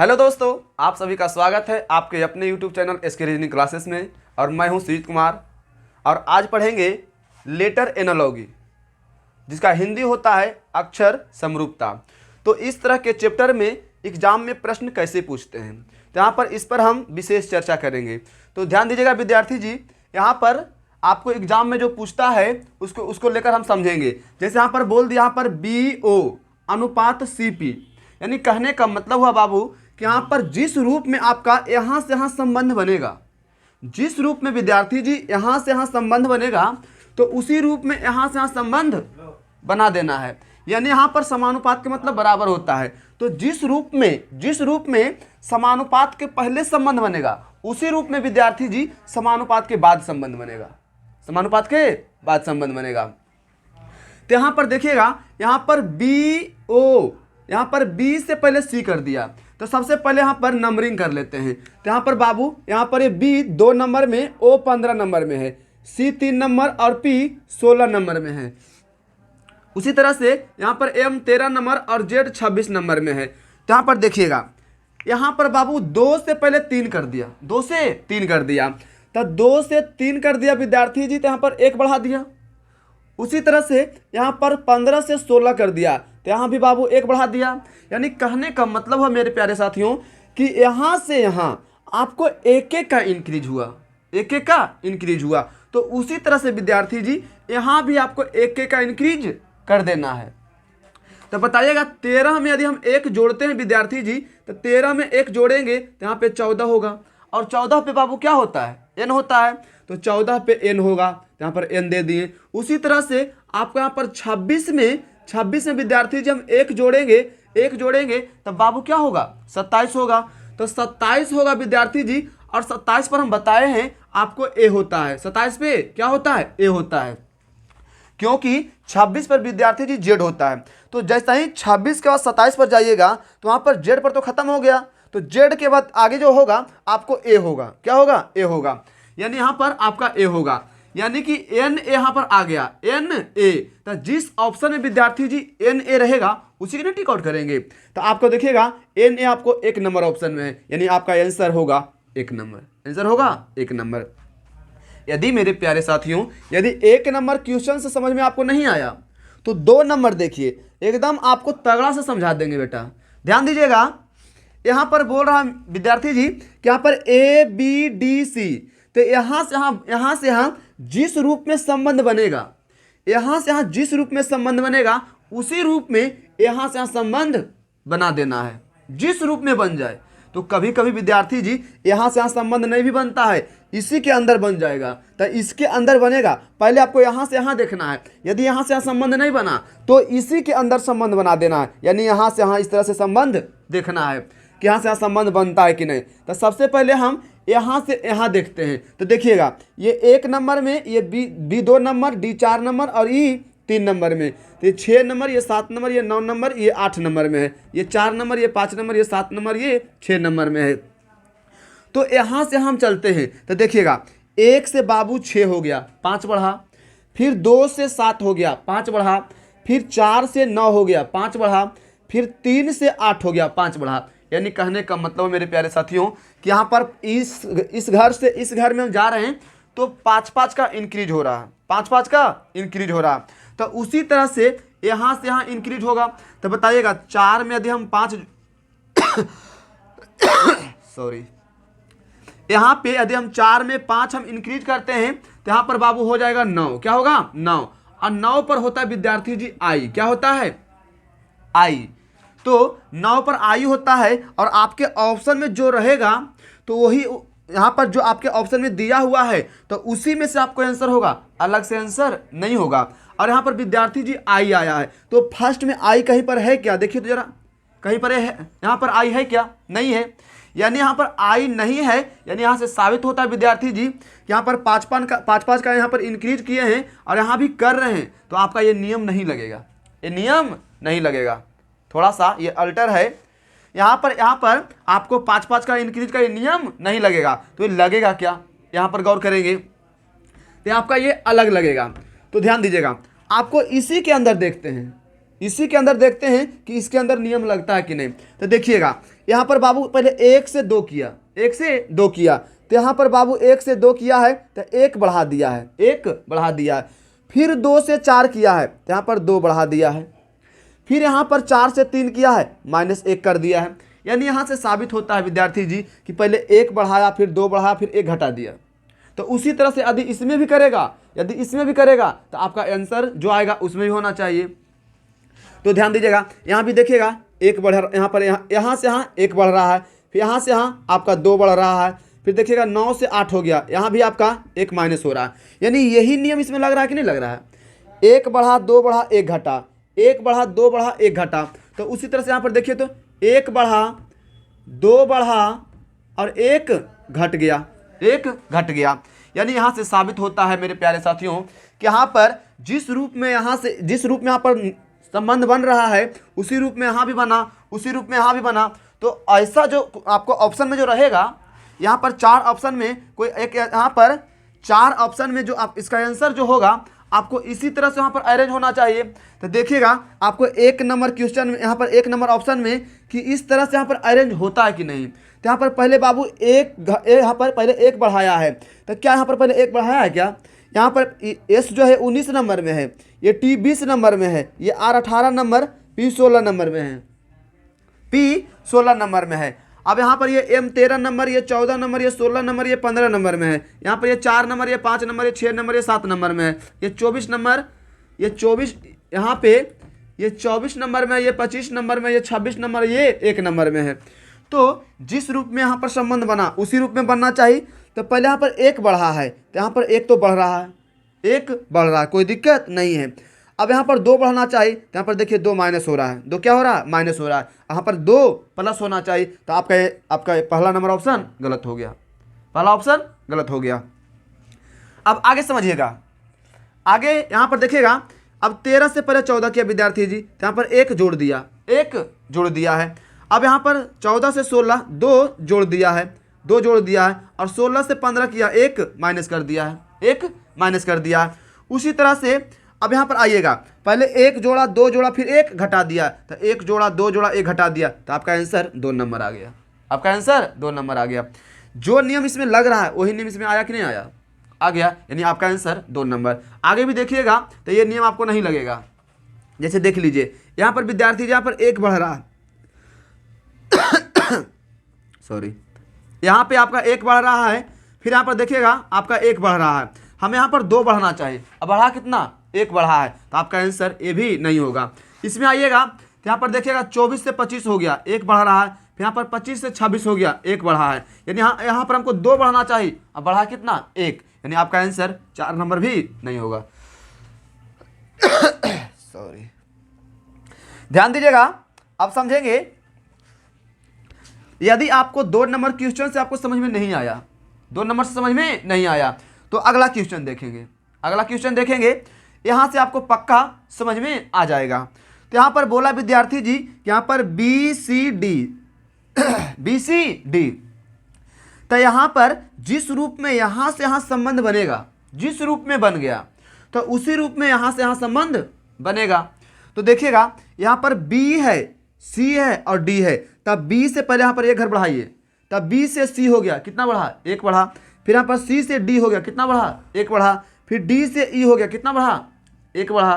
Hello दोस्तों, आप सभी का स्वागत है आपके अपने YouTube channel SK reasoning classes में। और मैं हूं सुजीत कुमार और आज पढ़ेंगे लेटर एनालॉजी, जिसका हिंदी होता है अक्षर समरूपता। तो इस तरह के चैप्टर में एग्जाम में प्रश्न कैसे पूछते हैं, तो यहाँ पर इस पर हम विशेष चर्चा करेंगे। तो ध्यान दीजिएगा विद्यार्थी जी, यहाँ पर आपको एग्जाम में जो पूछता है उसको लेकर हम समझेंगे। जैसे यहाँ पर बोल दिया, यहाँ पर BO अनुपात CP, यानी कहने का मतलब हुआ बाबू कि यहाँ पर जिस रूप में आपका यहाँ से यहाँ संबंध बनेगा, जिस रूप में विद्यार्थी जी यहाँ से यहाँ संबंध बनेगा, तो उसी रूप में यहाँ से यहाँ संबंध बना देना है। यानी यहाँ पर समानुपात के मतलब बराबर होता है। तो जिस रूप में समानुपात के पहले संबंध बनेगा, उसी रूप में विद्यार्थी जी समानुपात के बाद संबंध बनेगा, समानुपात के बाद संबंध बनेगा। तो यहाँ पर देखिएगा, यहाँ पर BO, यहाँ पर B से पहले C कर दिया, तो सबसे पहले यहाँ पर नंबरिंग कर लेते हैं। तो यहाँ पर बाबू, यहाँ पर ये B 2 नंबर में, O 15 नंबर में है, C 3 नंबर और P 16 नंबर में है। उसी तरह से यहाँ पर M 13 नंबर और Z 26 नंबर में है। तो यहाँ पर देखिएगा, यहाँ पर बाबू 2 से पहले 3 कर दिया, 2 से 3 कर दिया, तो 2 से 3 कर दिया विद्यार्थी जी, तो यहाँ पर 1 बढ़ा दिया। उसी तरह से यहाँ पर 15 से 16 कर दिया, तो यहाँ भी बाबू 1 बढ़ा दिया। यानी कहने का मतलब है मेरे प्यारे साथियों कि यहाँ से यहाँ आपको एक एक का इंक्रीज हुआ, एक एक का इंक्रीज हुआ। तो उसी तरह से विद्यार्थी जी यहाँ भी आपको एक एक का इंक्रीज कर देना है। तो बताइएगा 13 में यदि हम 1 जोड़ते हैं विद्यार्थी जी, तो 13 में 1 जोड़ेंगे तो यहाँ पे 14 होगा, और 14 पे बाबू क्या होता है, n होता है। तो 14 पे n होगा, तो यहाँ पर n दे दिए। उसी तरह से आपको यहाँ पर 26 में विद्यार्थी जी हम 1 जोड़ेंगे तब बाबू क्या होगा, 27 होगा। तो 27 होगा विद्यार्थी जी, और 27 पर हम बताए हैं आपको a होता है, 27 पे क्या होता है, a होता है, क्योंकि 26 पर विद्यार्थी जी z होता है। तो जैसा ही 26 के बाद 27 पर जाइएगा तो वहाँ पर z पर तो खत्म हो गया, तो z के बाद आगे जो होगा आपको a होगा, क्या होगा, a होगा। यानी यहाँ पर आपका a होगा, यानी कि NA यहाँ पर आ गया, NA। तो जिस ऑप्शन में विद्यार्थी जी NA रहेगा उसी के लिए टिक आउट करेंगे। तो आपको देखिएगा NA आपको 1 नंबर ऑप्शन में है, यानी आपका आंसर होगा 1 नंबर, आंसर होगा 1 नंबर। यदि मेरे प्यारे साथियों, यदि 1 नंबर क्वेश्चन से समझ में आपको नहीं आया तो 2 नंबर देखिए, एकदम आपको तगड़ा से समझा देंगे बेटा। ध्यान दीजिएगा, यहाँ पर बोल रहा विद्यार्थी जी कि यहाँ पर ABDC, तो यहाँ से यहाँ जिस रूप में संबंध बनेगा, यहाँ से यहाँ जिस रूप में संबंध बनेगा, उसी रूप में यहाँ से यहाँ संबंध बना देना है, जिस रूप में बन जाए। तो कभी कभी विद्यार्थी जी यहाँ से यहाँ संबंध नहीं भी बनता है, इसी के अंदर बन जाएगा, तो इसके अंदर बनेगा। पहले आपको यहाँ से यहाँ देखना है, यदि यहाँ से यहाँ संबंध नहीं बना तो इसी के अंदर संबंध बना देना है। यानी यहाँ से यहाँ इस तरह से संबंध देखना है कि यहाँ से यहाँ संबंध बनता है कि नहीं। तो सबसे पहले हम यहाँ से यहाँ देखते हैं। तो देखिएगा, ये 1 नंबर में, ये B 2 नंबर, D 4 नंबर और E 3 नंबर में, तो ये 6 नंबर, ये 7 नंबर, ये 9 नंबर, ये 8 नंबर में है, ये 4 नंबर, ये 5 नंबर, ये 7 नंबर, ये 6 नंबर में है। तो यहाँ से हम चलते हैं, तो देखिएगा 1 से बाबू 6 हो गया, 5 बढ़ा, फिर 2 से 7 हो गया, 5 बढ़ा, फिर 4 से 9 हो गया, 5 बढ़ा, फिर 3 से 8 हो गया, 5 बढ़ा। यानी कहने का मतलब मेरे प्यारे साथियों कि यहाँ पर इस घर से इस घर में हम जा रहे हैं तो 5-5 का इंक्रीज हो रहा है, 5-5 का इंक्रीज हो रहा है। तो उसी तरह से यहाँ इंक्रीज होगा। तो बताइएगा 4 में यदि हम 5 सॉरी, यहाँ पे यदि हम 4 में 5 हम इंक्रीज करते हैं तो यहाँ पर बाबू हो जाएगा 9, क्या होगा, 9। और 9 पर होता है विद्यार्थी जी I, क्या होता है, I। तो 9 पर I होता है, और आपके ऑप्शन में जो रहेगा तो वही यहाँ पर जो आपके ऑप्शन में दिया हुआ है तो उसी में से आपको आंसर होगा, अलग से आंसर नहीं होगा। और यहाँ पर विद्यार्थी जी I आया है, तो फर्स्ट में I कहीं पर है क्या, देखिए तो जरा, कहीं पर है, यहाँ पर I है क्या, नहीं है। यानी यहाँ पर I नहीं है, यानी यहाँ से साबित होता है विद्यार्थी जी यहाँ पर 5-5 का यहाँ पर इंक्रीज किए हैं और यहाँ भी कर रहे हैं, तो आपका ये नियम नहीं लगेगा, ये नियम नहीं लगेगा। थोड़ा सा ये अल्टर है, यहाँ पर आपको 5-5 का इंक्रीज का ये नियम नहीं लगेगा। तो ये लगेगा क्या, यहाँ पर गौर करेंगे तो आपका ये अलग लगेगा। तो ध्यान दीजिएगा, आपको इसी के अंदर देखते हैं, इसी के अंदर देखते हैं कि इसके अंदर नियम लगता है कि नहीं। तो देखिएगा यहाँ पर बाबू पहले 1 से 2 किया, 1 से 2 किया, तो यहाँ पर बाबू 1 से 2 किया है तो 1 बढ़ा दिया है, 1 बढ़ा दिया है। फिर 2 से 4 किया है तो यहाँ पर 2 बढ़ा दिया है। फिर यहाँ पर 4 से 3 किया है -1 कर दिया है। यानी यहाँ से साबित होता है विद्यार्थी जी कि पहले 1 बढ़ाया, फिर 2 बढ़ाया, फिर 1 घटा दिया। तो उसी तरह से यदि इसमें भी करेगा, यदि इसमें भी करेगा तो आपका आंसर जो आएगा उसमें भी होना चाहिए। तो ध्यान दीजिएगा, यहाँ भी देखिएगा 1 बढ़, यहाँ पर यहाँ से यहाँ 1 बढ़ रहा है, फिर यहाँ से यहाँ आपका 2 बढ़ रहा है, फिर देखिएगा 9 से 8 हो गया, यहाँ भी आपका 1 माइनस हो रहा है। यानी यही नियम इसमें लग रहा है कि नहीं लग रहा है। 1 बढ़ा, 2 बढ़ा, 1 घटा, 1 बढ़ा, 2 बढ़ा, 1 घटा। तो उसी तरह से यहाँ पर देखिए तो 1 बढ़ा, 2 बढ़ा और 1 घट गया, 1 घट गया। यानी यहाँ से साबित होता है मेरे प्यारे साथियों कि यहाँ पर जिस रूप में यहाँ पर संबंध बन रहा है उसी रूप में यहाँ भी बना, उसी रूप में यहाँ भी बना। तो ऐसा जो आपको ऑप्शन में जो रहेगा, यहाँ पर 4 ऑप्शन में कोई एक, यहाँ पर 4 ऑप्शन में जो आप इसका आंसर जो होगा आपको इसी तरह से वहाँ पर अरेंज होना चाहिए। तो देखिएगा आपको 1 नंबर क्वेश्चन में, यहाँ पर 1 नंबर ऑप्शन में कि इस तरह से यहाँ पर अरेंज होता है कि नहीं। तो यहाँ पर पहले बाबू यहाँ पर पहले 1 बढ़ाया है, तो क्या यहाँ पर पहले 1 बढ़ाया है क्या? यहाँ पर एस जो है 19 नंबर में है, ये टी 20 नंबर में है, ये आर 18 नंबर, पी 16 नंबर में है, पी 16 नंबर में है। अब यहाँ पर ये एम 13 नंबर, ये 14 नंबर, ये 16 नंबर, ये 15 नंबर में है। यहाँ पर ये 4 नंबर, ये 5 नंबर, ये 6 नंबर, ये 7 नंबर में है, ये 24 नंबर, ये 24 यहाँ पे ये 24 नंबर में, ये 25 नंबर में, ये 26 नंबर, ये 1 नंबर में है। तो जिस रूप में यहाँ पर संबंध बना उसी रूप में बनना चाहिए। तो पहले यहाँ पर 1 बढ़ा है तो यहाँ पर 1 तो बढ़ रहा है, 1 बढ़ रहा है, कोई दिक्कत नहीं है। अब यहाँ पर 2 बढ़ना चाहिए तो यहाँ पर देखिए 2 माइनस हो रहा है, 2 क्या हो रहा है? माइनस हो रहा है। यहाँ पर 2 प्लस होना चाहिए, तो आपका पहला नंबर ऑप्शन गलत हो गया, पहला ऑप्शन गलत हो गया। अब आगे समझिएगा, आगे यहाँ पर देखिएगा, अब 13 से पहले 14 किया विद्यार्थी जी, तो यहाँ पर 1 जोड़ दिया, 1 जोड़ दिया है। अब यहाँ पर 14 से 16 2 जोड़ दिया है, 2 जोड़ दिया है, और 16 से 15 किया, 1 माइनस कर दिया है, 1 माइनस कर दिया है। उसी तरह से अब यहाँ पर आइएगा, पहले 1 जोड़ा, 2 जोड़ा, फिर 1 घटा दिया, तो 1 जोड़ा, 2 जोड़ा, 1 घटा दिया, तो आपका आंसर 2 नंबर आ गया, आपका आंसर 2 नंबर आ गया। जो नियम इसमें लग रहा है वही नियम इसमें आया कि नहीं आया? आ गया, यानी आपका आंसर 2 नंबर। आगे भी देखिएगा तो ये नियम आपको नहीं लगेगा। जैसे देख लीजिए यहाँ पर विद्यार्थी यहाँ पर 1 बढ़ रहा है सॉरी, यहाँ पे आपका 1 बढ़ रहा है, फिर यहाँ पर देखिएगा आपका 1 बढ़ रहा है, हमें यहाँ पर 2 बढ़ना चाहिए। अब बढ़ा कितना? 1 बढ़ा है, तो आपका आंसर ए भी नहीं होगा। इसमें आइएगा तो यहाँ पर देखिएगा 24 से 25 हो गया, 1 बढ़ रहा है, फिर यहाँ पर 25 से 26 हो गया, 1 बढ़ा है, यानी यहाँ पर हमको 2 बढ़ना चाहिए, अब बढ़ा कितना? 1, यानी आपका आंसर 4 नंबर भी नहीं होगा। सॉरी, ध्यान दीजिएगा, अब समझेंगे। यदि आपको 2 नंबर क्वेश्चन से आपको समझ में नहीं आया, 2 नंबर से समझ में नहीं आया, तो अगला क्वेश्चन देखेंगे, अगला क्वेश्चन देखेंगे, यहाँ से आपको पक्का समझ में आ जाएगा। तो यहाँ पर बोला विद्यार्थी जी, यहाँ पर बी सी डी, तो यहाँ पर जिस रूप में यहाँ से यहाँ संबंध बनेगा, जिस रूप में बन गया तो उसी रूप में यहाँ से यहाँ संबंध बनेगा। तो देखिएगा यहाँ पर बी है, सी है और डी है, तब बी से पहले यहाँ पर 1 घर बढ़ाइए, तब बी से सी हो गया, कितना बढ़ा? 1 बढ़ा। फिर यहाँ पर सी से डी हो गया, कितना बढ़ा? 1 बढ़ा। फिर डी से ई हो गया, कितना बढ़ा? 1 बढ़ा।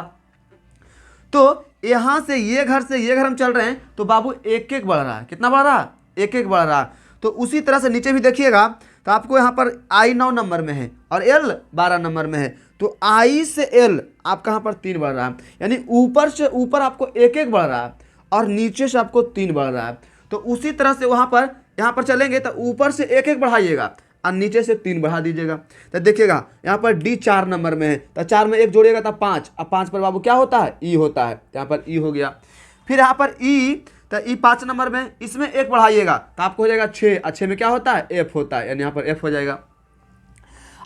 तो यहाँ से ये घर हम चल रहे हैं, तो बाबू 1-1 बढ़ रहा है, कितना बढ़ रहा है? 1-1 बढ़ रहा है। तो उसी तरह से नीचे भी देखिएगा तो आपको यहाँ पर आई 9 नंबर में है और एल 12 नंबर में है, तो आई से एल आपका यहाँ पर 3 बढ़ रहा है, यानी ऊपर से ऊपर आपको 1-1 बढ़ रहा है और नीचे से आपको 3 बढ़ रहा है। तो उसी तरह से वहाँ पर यहाँ पर चलेंगे तो ऊपर से 1-1 बढ़ाइएगा और नीचे से 3 बढ़ा दीजिएगा। तो देखिएगा यहाँ पर डी 4 नंबर में है, तो 4 में 1 जोड़िएगा तो 5, अब 5 पर बाबू क्या होता है? ई होता है, तो यहाँ पर ई हो गया। फिर यहाँ पर ई, तो ई 5 नंबर में, इसमें 1 बढ़ाइएगा तो आपको हो जाएगा 6, और 6 में क्या होता है? एफ होता है, यानी यहाँ पर एफ हो जाएगा।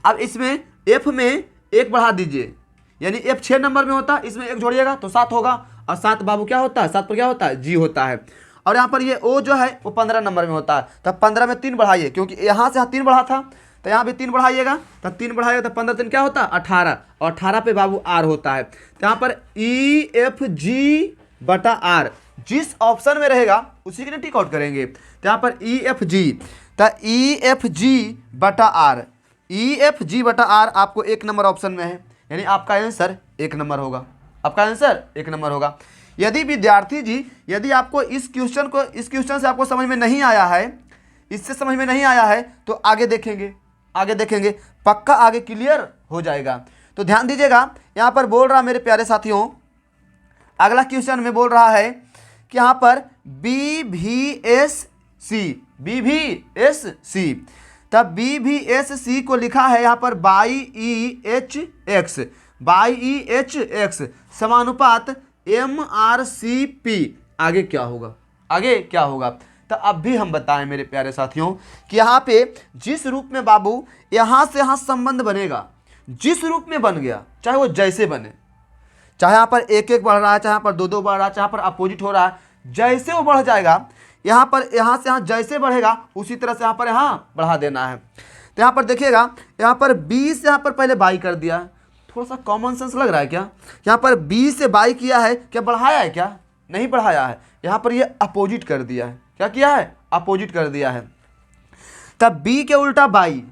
अब इसमें एफ में 1 बढ़ा दीजिए, यानी एफ 6 नंबर में होता है, इसमें 1 जोड़िएगा तो 7 होगा, और 7 बाबू क्या होता है? 7 पर क्या होता है? जी होता है। और यहाँ पर ये ओ जो है वो 15 नंबर में होता है, तब 15 में 3 बढ़ाइए, क्योंकि यहाँ से 3 बढ़ा था तो यहाँ भी 3 बढ़ाइएगा, तब 3 बढ़ाइएगा तो 15 3 क्या होता है? 18, और 18 पे बाबू आर होता है। तो यहाँ पर ई एफ जी बटा आर जिस ऑप्शन में रहेगा उसी के लिए टिक आउट करेंगे। तो यहाँ पर ई एफ जी, तो ई एफ जी बटा आर, ई एफ जी बटा आर आपको 1 नंबर ऑप्शन में है, यानी आपका आंसर 1 नंबर होगा, आपका आंसर 1 नंबर होगा। यदि विद्यार्थी जी यदि आपको इस क्वेश्चन से आपको समझ में नहीं आया है, इससे समझ में नहीं आया है, तो आगे देखेंगे पक्का आगे क्लियर हो जाएगा। तो ध्यान दीजिएगा, यहाँ पर बोल रहा मेरे प्यारे साथियों, अगला क्वेश्चन में बोल रहा है कि यहाँ पर बी भी एस सी, तब बी भी एस सी को लिखा है यहाँ पर बाई ई एच एक्स समानुपात एम आर सी पी। आगे क्या होगा? तो अब भी हम बताएं मेरे प्यारे साथियों कि यहाँ पे जिस रूप में बाबू यहाँ से यहाँ संबंध बनेगा, जिस रूप में बन गया, चाहे वो जैसे बने, चाहे यहाँ पर 1-1 बढ़ रहा है, चाहे यहाँ पर 2-2 बढ़ रहा है, चाहे यहाँ पर अपोजिट हो रहा है, जैसे वो बढ़ जाएगा, यहाँ से यहाँ जैसे बढ़ेगा उसी तरह से यहाँ पर यहाँ बढ़ा देना है। तो यहाँ पर देखिएगा, यहाँ पर 20 यहाँ पर पहले बाई कर दिया, थोड़ा सा कॉमन सेंस लग रहा है क्या? यहाँ पर 20 से बाई किया है, क्या बढ़ाया है? क्या नहीं बढ़ाया है, यहाँ पर ये अपोजिट कर दिया है। क्या किया है? अपोजिट कर दिया है। तब b के उल्टा बाई,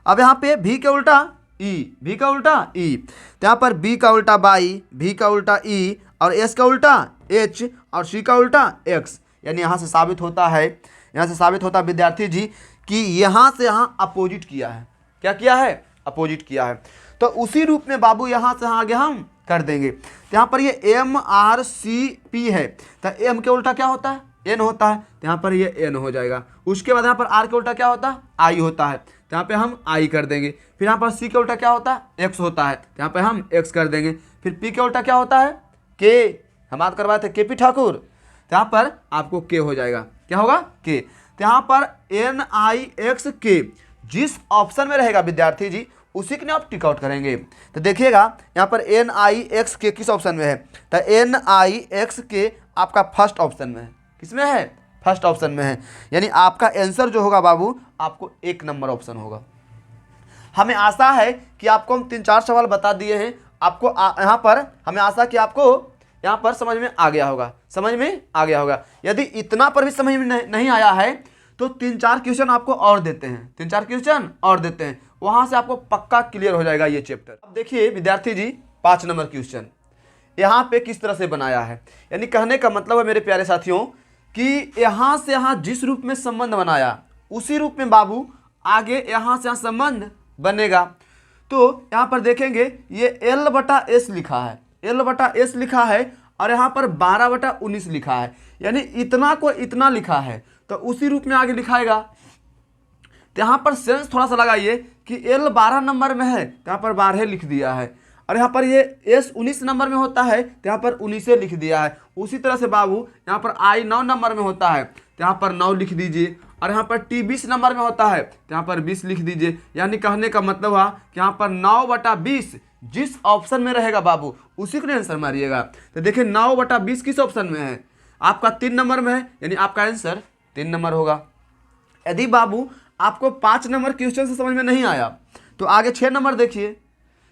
अब यहाँ पे v के उल्टा ई, तो यहाँ पर b का उल्टा बाई, v का उल्टा ई, और s का उल्टा h, और c का उल्टा x। यानी यहाँ से साबित होता है विद्यार्थी जी कि यहाँ से यहाँ अपोजिट किया है। क्या किया है? अपोजिट किया है। तो उसी रूप में बाबू यहाँ से आगे हम कर देंगे। तो यहाँ पर ये एम आर सी पी है, तो एम के उल्टा क्या होता है? एन होता है, तो यहाँ पर ये एन हो जाएगा। उसके बाद यहाँ पर आर के उल्टा क्या होता है? आई होता है, तो यहाँ पे हम आई कर देंगे। फिर यहाँ पर सी के उल्टा क्या होता है? एक्स होता है, तो यहाँ पे हम एक्स कर देंगे। फिर पी के उल्टा क्या होता है? के, हम बात करवाए थे के पी ठाकुर, तो यहाँ पर आपको के हो जाएगा। क्या होगा? के। तो यहाँ पर एन आई एक्स के जिस ऑप्शन में रहेगा विद्यार्थी जी उसी के लिए आप टिक आउट करेंगे। तो देखिएगा यहाँ पर एन आई एक्स के किस ऑप्शन में है? तो एन आई एक्स के आपका फर्स्ट ऑप्शन में है। किसमें है? फर्स्ट ऑप्शन में है। यानी आपका आंसर जो होगा बाबू आपको 1 नंबर ऑप्शन होगा। हमें आशा है कि आपको हम 3-4 सवाल बता दिए हैं। आपको यहाँ पर हमें आशा कि आपको यहाँ पर समझ में आ गया होगा। यदि इतना पर भी समझ में नहीं आया है तो 3-4 क्वेश्चन आपको और देते हैं, वहां से आपको पक्का क्लियर हो जाएगा ये चैप्टर। अब देखिए विद्यार्थी जी 5 नंबर क्वेश्चन यहाँ पे किस तरह से बनाया है। यानी कहने का मतलब है मेरे प्यारे साथियों कि यहाँ से यहाँ जिस रूप में संबंध बनाया उसी रूप में बाबू आगे यहाँ से यहाँ संबंध बनेगा। तो यहाँ पर देखेंगे ये L/S लिखा है, और यहाँ पर 12/19 लिखा है, यानी इतना को इतना लिखा है तो उसी रूप में आगे लिखाएगा। तो यहाँ पर सेंस थोड़ा सा लगाइए कि L 12 नंबर में है तो यहाँ पर 12 लिख दिया है, और यहाँ पर ये S 19 नंबर में होता है तो यहाँ पर 19 लिख दिया है। उसी तरह से बाबू यहाँ पर I 9 नंबर में होता है तो यहाँ पर 9 लिख दीजिए, और यहाँ पर T 20 नंबर में होता है तो यहाँ पर 20 लिख दीजिए। यानी कहने का मतलब हुआ कि यहाँ पर 9/20 जिस ऑप्शन में रहेगा बाबू उसी को आंसर मारिएगा। तो देखिए 9/20 किस ऑप्शन में है? आपका 3 नंबर में है, यानी आपका आंसर 3 नंबर होगा। यदि बाबू आपको 5 नंबर क्वेश्चन से समझ में नहीं आया तो आगे 6 नंबर देखिए,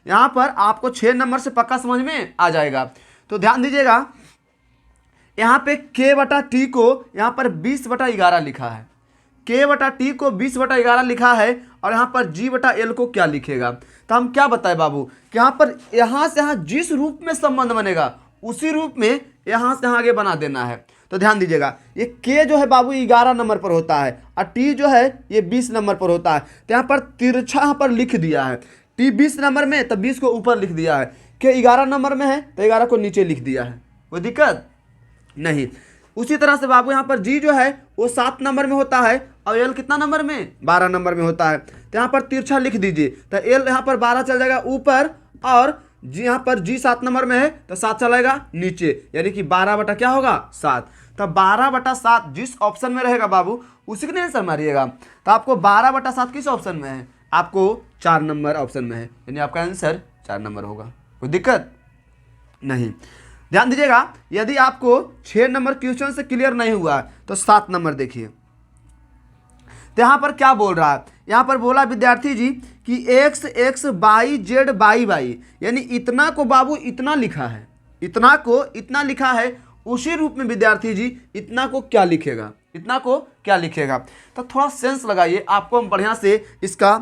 यहाँ पर आपको 6 नंबर से पक्का समझ में आ जाएगा। तो ध्यान दीजिएगा, यहाँ पे K/T को यहाँ पर 20/11 लिखा है, K/T को 20/11 लिखा है, और यहाँ पर G/L को क्या लिखेगा? तो हम क्या बताएं बाबू कि यहाँ से यहाँ जिस रूप में संबंध बनेगा उसी रूप में यहाँ से यहाँ आगे बना देना है। तो ध्यान दीजिएगा, ये K जो है बाबू 11 नंबर पर होता है, और T जो है ये 20 नंबर पर होता है। तो यहाँ पर तिरछा यहाँ पर लिख दिया है, T 20 नंबर में तो 20 को ऊपर लिख दिया है, K 11 नंबर में है तो 11 को नीचे लिख दिया है, कोई दिक्कत नहीं। उसी तरह से बाबू यहाँ पर G जो है वो 7 नंबर में होता है, और L कितना नंबर में? 12 नंबर में होता है। तो यहाँ पर तिरछा लिख दीजिए, तो L यहाँ पर 12 चल जाएगा ऊपर, और G यहाँ पर G 7 नंबर में है तो 7 चलेगा नीचे, यानी कि 12 क्या होगा? 7। तो 12/7 जिस ऑप्शन में रहेगा बाबू उसी के आंसर मारिएगा। तो आपको 12/7 किस ऑप्शन में है? आपको 4 नंबर ऑप्शन में है, यानी आपका आंसर 4 नंबर होगा, कोई दिक्कत नहीं। ध्यान दीजिएगा, यदि आपको 6 नंबर क्वेश्चन से क्लियर नहीं हुआ तो 7 नंबर देखिए। तो यहाँ पर क्या बोल रहा है? यहाँ पर बोला विद्यार्थी जी कि x y z y, यानी इतना को बाबू इतना लिखा है, इतना को इतना लिखा है, उसी रूप में विद्यार्थी जी इतना को क्या लिखेगा, इतना को क्या लिखेगा। तो थोड़ा सेंस लगाइए, आपको हम बढ़िया से इसका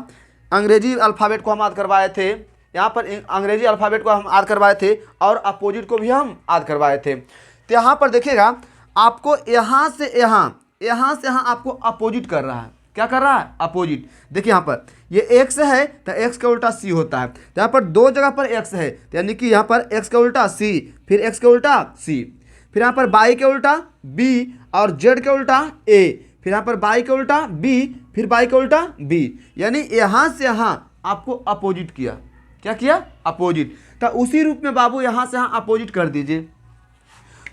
अंग्रेजी अल्फ़ाबेट को हम याद करवाए थे, यहाँ पर अंग्रेजी अल्फ़ाबेट को हम याद करवाए थे और अपोजिट को भी हम याद करवाए थे। तो यहाँ पर देखिएगा आपको यहाँ से यहाँ आपको अपोजिट कर रहा है, क्या कर रहा है, अपोजिट। देखिए यहाँ पर ये x है तो x का उल्टा c होता है, तो यहाँ पर दो जगह पर x है, तो यानी कि यहाँ पर x का उल्टा c, फिर x का उल्टा c, फिर यहाँ पर y के उल्टा b और z के उल्टा a, फिर यहाँ पर y के उल्टा b, फिर y के उल्टा b, यानी यहाँ से यहाँ आपको अपोजिट किया, क्या किया, अपोजिट। तो उसी रूप में बाबू यहाँ से यहाँ अपोजिट कर दीजिए।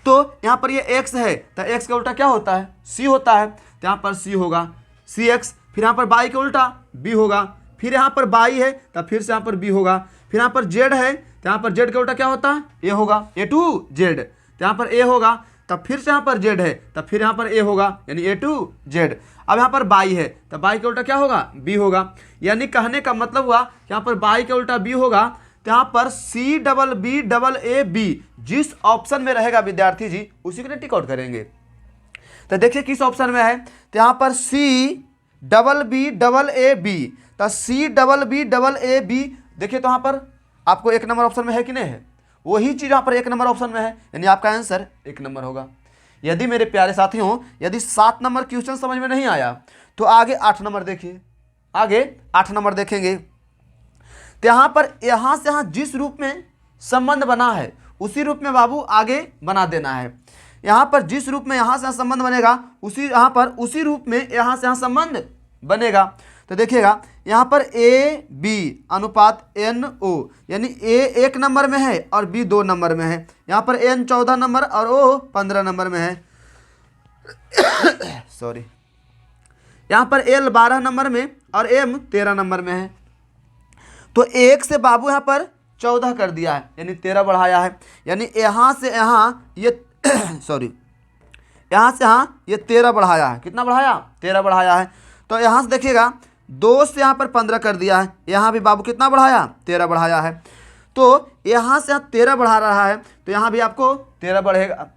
तो यहाँ पर ये x है तो x का उल्टा क्या होता है, c होता है, तो यहाँ पर c होगा cx, फिर यहाँ पर y के उल्टा b होगा, फिर यहाँ पर y है तो फिर से यहाँ पर b होगा, फिर यहाँ पर z है तो यहाँ पर z का उल्टा क्या होता है, a होगा, a टू z, तो यहाँ पर a होगा, तब फिर से यहाँ पर z है तब फिर यहाँ पर a होगा, यानी a टू z। अब यहाँ पर y है तो y के उल्टा क्या होगा, b होगा। यानी कहने का मतलब हुआ यहाँ पर y के उल्टा b होगा, तो यहाँ पर CBBAB जिस ऑप्शन में रहेगा विद्यार्थी जी उसी के लिए टिक आउट करेंगे। तो देखिए किस ऑप्शन में है, तो यहाँ पर CBBAB, तो CBBAB देखिए तो यहाँ पर आपको एक नंबर ऑप्शन में है कि नहीं है, वही चीज़ यहाँ पर एक नंबर ऑप्शन में है, यानी आपका आंसर एक नंबर होगा। यदि मेरे प्यारे साथियों यदि 7 नंबर क्वेश्चन समझ में नहीं आया तो आगे 8 नंबर देखिए, आगे 8 नंबर देखेंगे। तो यहाँ पर यहाँ से यहाँ जिस रूप में संबंध बना है उसी रूप में बाबू आगे बना देना है। यहाँ पर जिस रूप में यहाँ से यहाँ संबंध बनेगा उसी यहाँ पर उसी रूप में यहाँ से यहाँ संबंध बनेगा। तो देखिएगा यहाँ पर AB अनुपात NO, यानी A 1 नंबर में है और B 2 नंबर में है, यहाँ पर N 14 नंबर और O 15 नंबर में है सॉरी, यहाँ पर L 12 नंबर में और M 13 नंबर में है। तो 1 से बाबू यहाँ पर 14 कर दिया है, यानी 13 बढ़ाया है, यानी यहाँ से यहाँ ये सॉरी यहाँ से यहाँ ये 13 बढ़ाया है, कितना बढ़ाया, 13 बढ़ाया है। तो यहाँ से देखिएगा 2 से यहाँ पर 15 कर दिया है, यहाँ भी बाबू कितना बढ़ाया, 13 बढ़ाया है। तो यहाँ से यहाँ 13 बढ़ा रहा है तो यहाँ भी आपको 13 बढ़ेगा।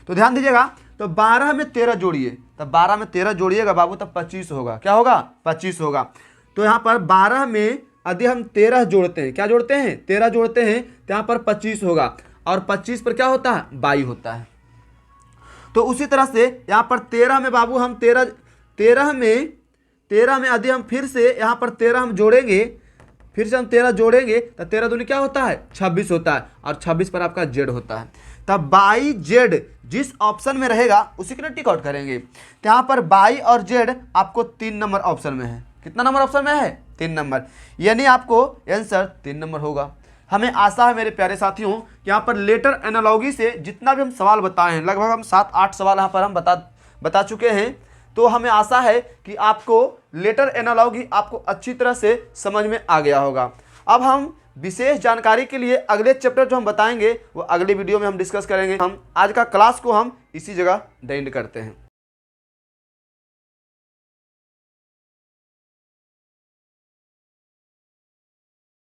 तो ध्यान दीजिएगा, तो 12 में 13 जोड़िए, तो 12 में 13 जोड़िएगा बाबू तब 25 होगा, क्या होगा, 25 होगा। तो यहाँ पर 12 में यदि हम 13 जोड़ते हैं, क्या जोड़ते हैं, 13 जोड़ते हैं, तो यहाँ पर 25 होगा और 25 पर क्या होता है, 22 होता है। तो उसी तरह से यहाँ पर 13 में बाबू हम 13 में यदि हम फिर से यहाँ पर 13 हम जोड़ेंगे, फिर से हम 13 जोड़ेंगे तो 13 दूनी क्या होता है, 26 होता है और 26 पर आपका Z होता है। तब बाई Z जिस ऑप्शन में रहेगा उसी के लिए टिक आउट करेंगे। तो यहाँ पर बाई और Z आपको 3 नंबर ऑप्शन में है, कितना नंबर ऑप्शन में है, 3 नंबर, यानी आपको आंसर 3 नंबर होगा। हमें आशा है मेरे प्यारे साथियों कि यहाँ पर लेटर एनालॉजी से जितना भी हम सवाल बताए हैं, लगभग हम 7-8 सवाल यहाँ पर हम बता चुके हैं। तो हमें आशा है कि आपको लेटर एनालॉजी आपको अच्छी तरह से समझ में आ गया होगा। अब हम विशेष जानकारी के लिए अगले चैप्टर जो हम बताएंगे वो अगले वीडियो में हम डिस्कस करेंगे। हम आज का क्लास को हम इसी जगह द एंड करते हैं।